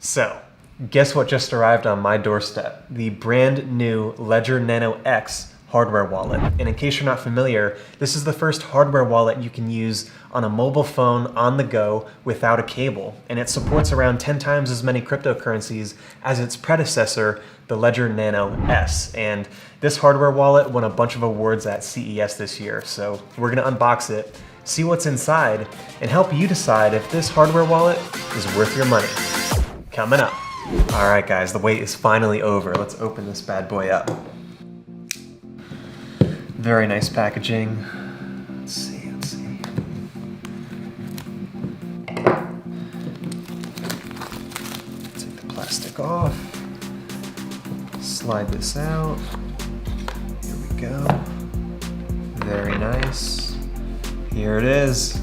So, guess what just arrived on my doorstep? The brand new ledgernanox hardware wallet. And in case you're not familiar, this is the first hardware wallet you can use on a mobile phone on the go without a cable. And it supports around 10 times as many cryptocurrencies as its predecessor, the Ledger Nano S. And this hardware wallet won a bunch of awards at CES this year. So we're gonna unbox it, see what's inside, and help you decide if this hardware wallet is worth your money. Coming up. All right, guys, the wait is finally over. Let's open this bad boy up. Very nice packaging. Let's see. Take the plastic off. Slide this out. Here we go. Very nice. Here it is,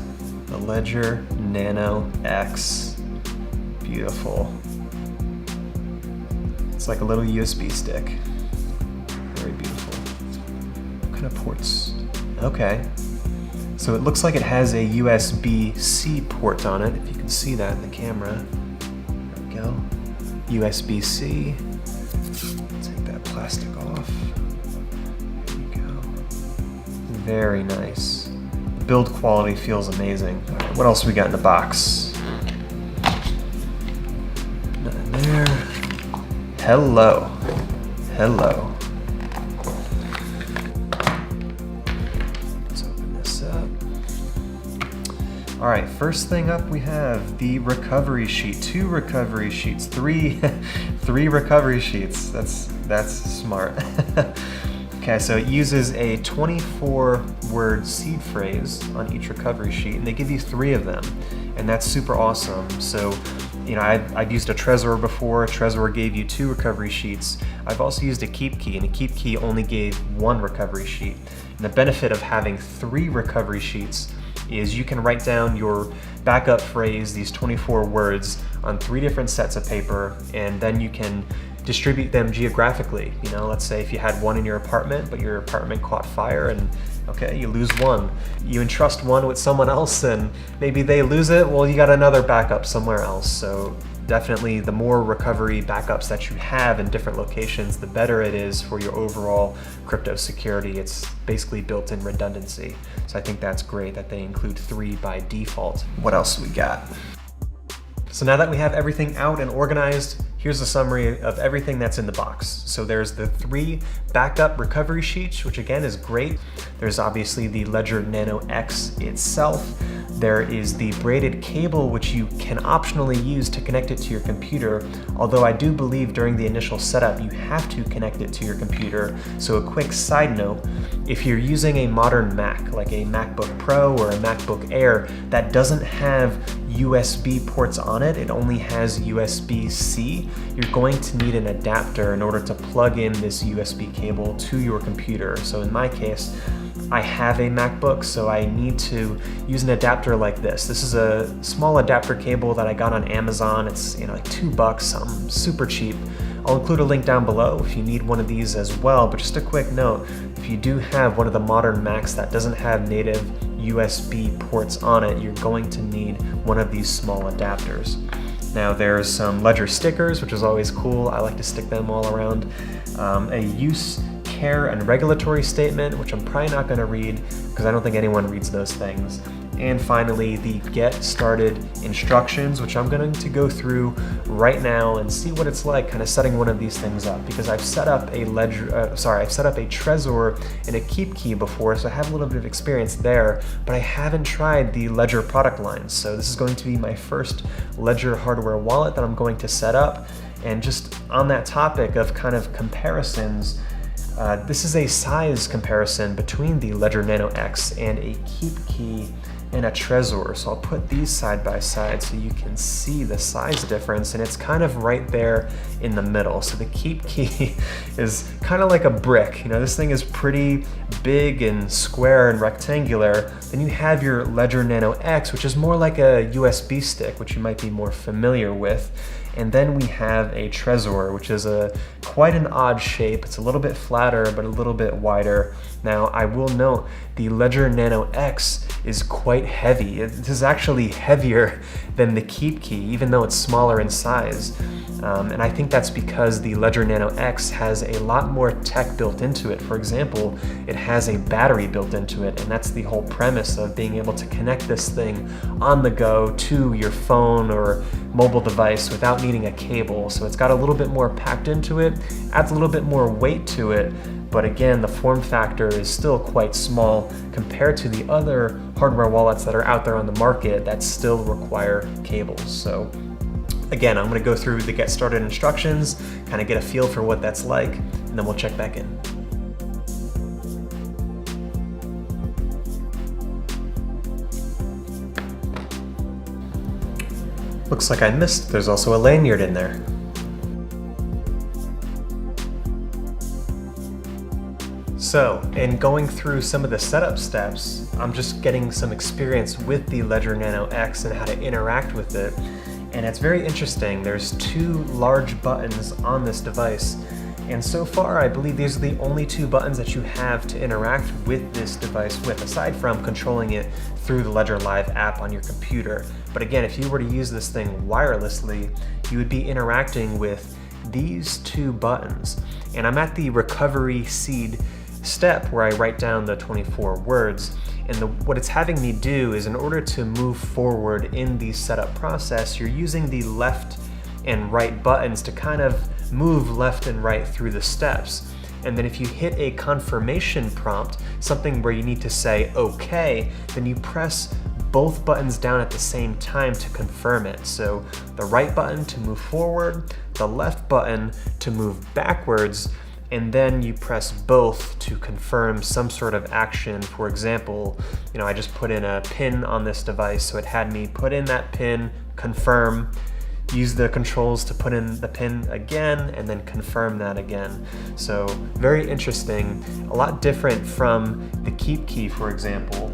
the Ledger Nano X. Beautiful. It's like a little USB stick. Very beautiful. What kind of ports? Okay. So it looks like it has a USB-C port on it, if you can see that in the camera. There we go. USB-C. Take that plastic off. There we go. Very nice. The build quality feels amazing. All right, what else we got in the box? Nothing there. Hello. Hello. Let's open this up. All right, first thing up we have the recovery sheet. 2 recovery sheets, 3 recovery sheets. That's smart. Okay, so it uses a 24-word seed phrase on each recovery sheet, and they give you 3 of them, and that's super awesome. So, you know, I've used a Trezor before. A Trezor gave you 2 recovery sheets. I've also used a keep key, and a keep key only gave 1 recovery sheet. And the benefit of having 3 recovery sheets is you can write down your backup phrase, these 24 words, on 3 different sets of paper, and then you can distribute them geographically. You know, let's say if you had 1 in your apartment, but your apartment caught fire and okay, you lose 1. You entrust 1 with someone else and maybe they lose it, well, you got another backup somewhere else. So definitely the more recovery backups that you have in different locations, the better it is for your overall crypto security. It's basically built-in redundancy. So I think that's great that they include 3 by default. What else we got? So now that we have everything out and organized, here's a summary of everything that's in the box. So there's the 3 backup recovery sheets, which again is great. There's obviously the Ledger Nano X itself. There is the braided cable, which you can optionally use to connect it to your computer, although I do believe during the initial setup you have to connect it to your computer. So a quick side note, if you're using a modern Mac, like a MacBook Pro or a MacBook Air, that doesn't have USB ports on it, it only has USB-C, you're going to need an adapter in order to plug in this USB cable to your computer. So in my case, I have a MacBook, so I need to use an adapter like this. This is a small adapter cable that I got on Amazon. It's, you know, like $2, super cheap. I'll include a link down below if you need one of these as well, but just a quick note, if you do have one of the modern Macs that doesn't have native USB ports on it, you're going to need one of these small adapters. Now there's some Ledger stickers, which is always cool. I like to stick them all around. A use, care, and regulatory statement, which I'm probably not going to read because I don't think anyone reads those things. And finally, the get started instructions, which I'm going to go through right now and see what it's like kind of setting one of these things up, because I've set up a I've set up a Trezor and a keep key before, so I have a little bit of experience there, but I haven't tried the Ledger product lines. So this is going to be my first Ledger hardware wallet that I'm going to set up. And just on that topic of kind of comparisons, this is a size comparison between the Ledger Nano X and a keep key and a Trezor. So I'll put these side by side so you can see the size difference, and it's kind of right there in the middle. So the keep key is kind of like a brick. You know, this thing is pretty big and square and rectangular. Then you have your Ledger Nano X, which is more like a USB stick, which you might be more familiar with. And then we have a Trezor, which is quite an odd shape. It's a little bit flatter, but a little bit wider. Now, I will note the Ledger Nano X is quite heavy. It is actually heavier than the Keep key, even though it's smaller in size. And I think that's because the Ledger Nano X has a lot more tech built into it. For example, it has a battery built into it, and that's the whole premise of being able to connect this thing on the go to your phone or mobile device without needing a cable. So it's got a little bit more packed into it, adds a little bit more weight to it, but again, the form factor is still quite small compared to the other hardware wallets that are out there on the market that still require cables. So again, I'm going to go through the get started instructions, kind of get a feel for what that's like, and then we'll check back in. Looks like I missed, there's also a lanyard in there. So, in going through some of the setup steps, I'm just getting some experience with the Ledger Nano X and how to interact with it. And it's very interesting. There's two large buttons on this device. And so far, I believe these are the only two buttons that you have to interact with this device with, aside from controlling it through the Ledger Live app on your computer. But again, if you were to use this thing wirelessly, you would be interacting with these two buttons. And I'm at the recovery seed step where I write down the 24 words. And what it's having me do is, in order to move forward in the setup process, you're using the left and right buttons to kind of move left and right through the steps. And then if you hit a confirmation prompt, something where you need to say okay, then you press both buttons down at the same time to confirm it. So the right button to move forward, the left button to move backwards, and then you press both to confirm some sort of action. For example, I just put in a pin on this device, so it had me put in that pin, confirm, use the controls to put in the pin again, and then confirm that again. So very interesting, a lot different from the Keep key, for example,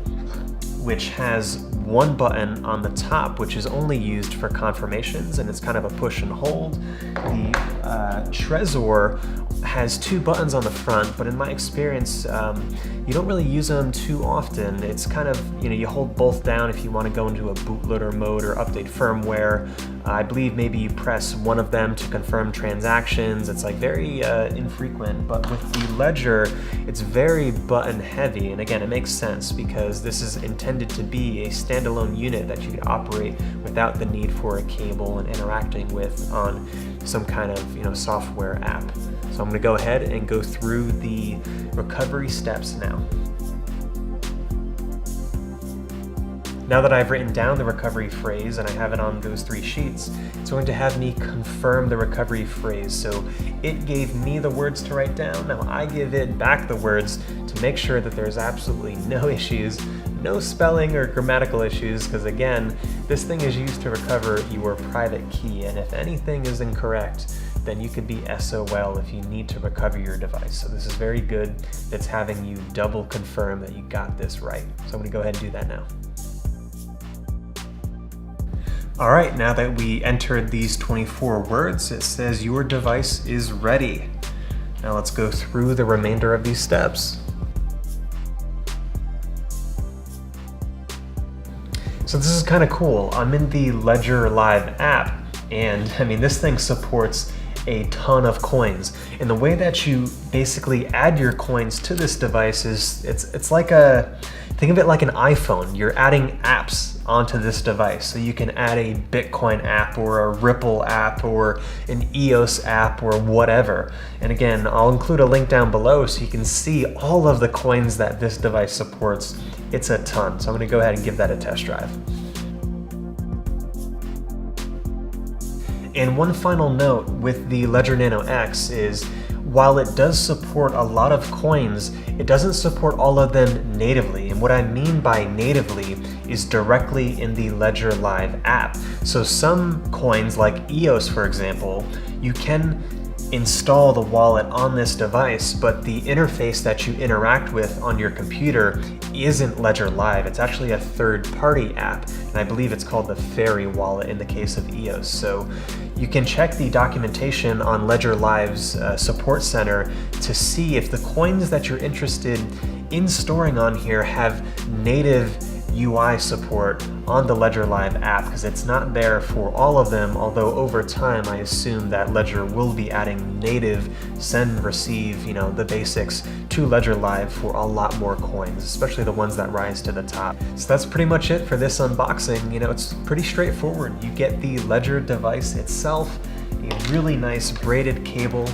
which has one button on the top, which is only used for confirmations, and it's kind of a push and hold. The Trezor has two buttons on the front, but in my experience, you don't really use them too often. It's kind of, you hold both down if you want to go into a bootloader mode or update firmware. I believe maybe you press one of them to confirm transactions. It's like very infrequent, but with the Ledger, it's very button heavy. And again, it makes sense because this is intended to be a standalone unit that you could operate without the need for a cable and interacting with on some kind of software app. So I'm going to go ahead and go through the recovery steps now. Now that I've written down the recovery phrase and I have it on those 3 sheets, it's going to have me confirm the recovery phrase. So it gave me the words to write down. Now I give it back the words to make sure that there's absolutely no issues, no spelling or grammatical issues, because again, this thing is used to recover your private key, and if anything is incorrect, then you could be SOL if you need to recover your device. So this is very good. It's having you double confirm that you got this right. So I'm going to go ahead and do that now. All right, now that we entered these 24 words, it says your device is ready. Now let's go through the remainder of these steps. So this is kind of cool. I'm in the Ledger Live app, and this thing supports a ton of coins. And the way that you basically add your coins to this device is, it's like think of it like an iPhone. You're adding apps onto this device. So you can add a Bitcoin app or a Ripple app or an EOS app or whatever. And again, I'll include a link down below so you can see all of the coins that this device supports. It's a ton. So I'm going to go ahead and give that a test drive. And one final note with the Ledger Nano X is, while it does support a lot of coins, it doesn't support all of them natively. And what I mean by natively is directly in the Ledger Live app. So some coins like EOS, for example, you can install the wallet on this device, but the interface that you interact with on your computer isn't Ledger Live. It's actually a third-party app, and I believe it's called the Fairy Wallet in the case of EOS. So you can check the documentation on Ledger Live's support center to see if the coins that you're interested in storing on here have native UI support on the Ledger Live app, because it's not there for all of them, although over time I assume that Ledger will be adding native send, receive, you know, the basics to Ledger Live for a lot more coins, especially the ones that rise to the top. So that's pretty much it for this unboxing. You know, it's pretty straightforward. You get the Ledger device itself, a really nice braided cable.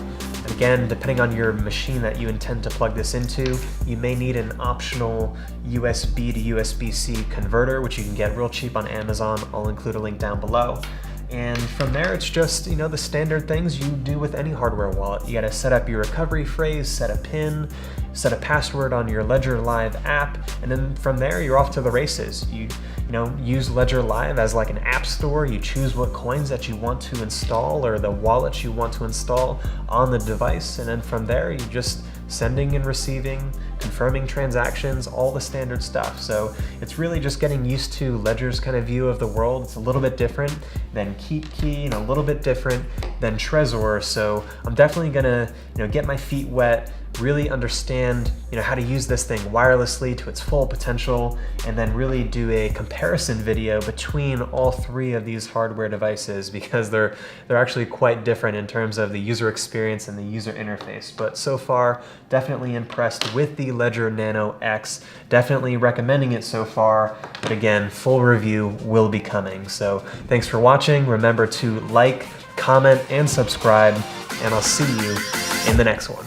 Again, depending on your machine that you intend to plug this into, you may need an optional USB to USB-C converter, which you can get real cheap on Amazon. I'll include a link down below. And from there, it's just, you know, the standard things you do with any hardware wallet. You gotta set up your recovery phrase, set a PIN, set a password on your Ledger Live app, and then from there, you're off to the races. You know, use Ledger Live as like an app store. You choose what coins that you want to install or the wallets you want to install on the device, and then from there, you just sending and receiving, confirming transactions, all the standard stuff. So it's really just getting used to Ledger's kind of view of the world. It's a little bit different than KeepKey and a little bit different than Trezor. So I'm definitely gonna, you know, get my feet wet, really understand, you know, how to use this thing wirelessly to its full potential, and then really do a comparison video between all three of these hardware devices, because they're actually quite different in terms of the user experience and the user interface. But so far, definitely impressed with the Ledger Nano X. Definitely recommending it so far, but again, full review will be coming. So thanks for watching. Remember to like, comment, and subscribe, and I'll see you in the next one.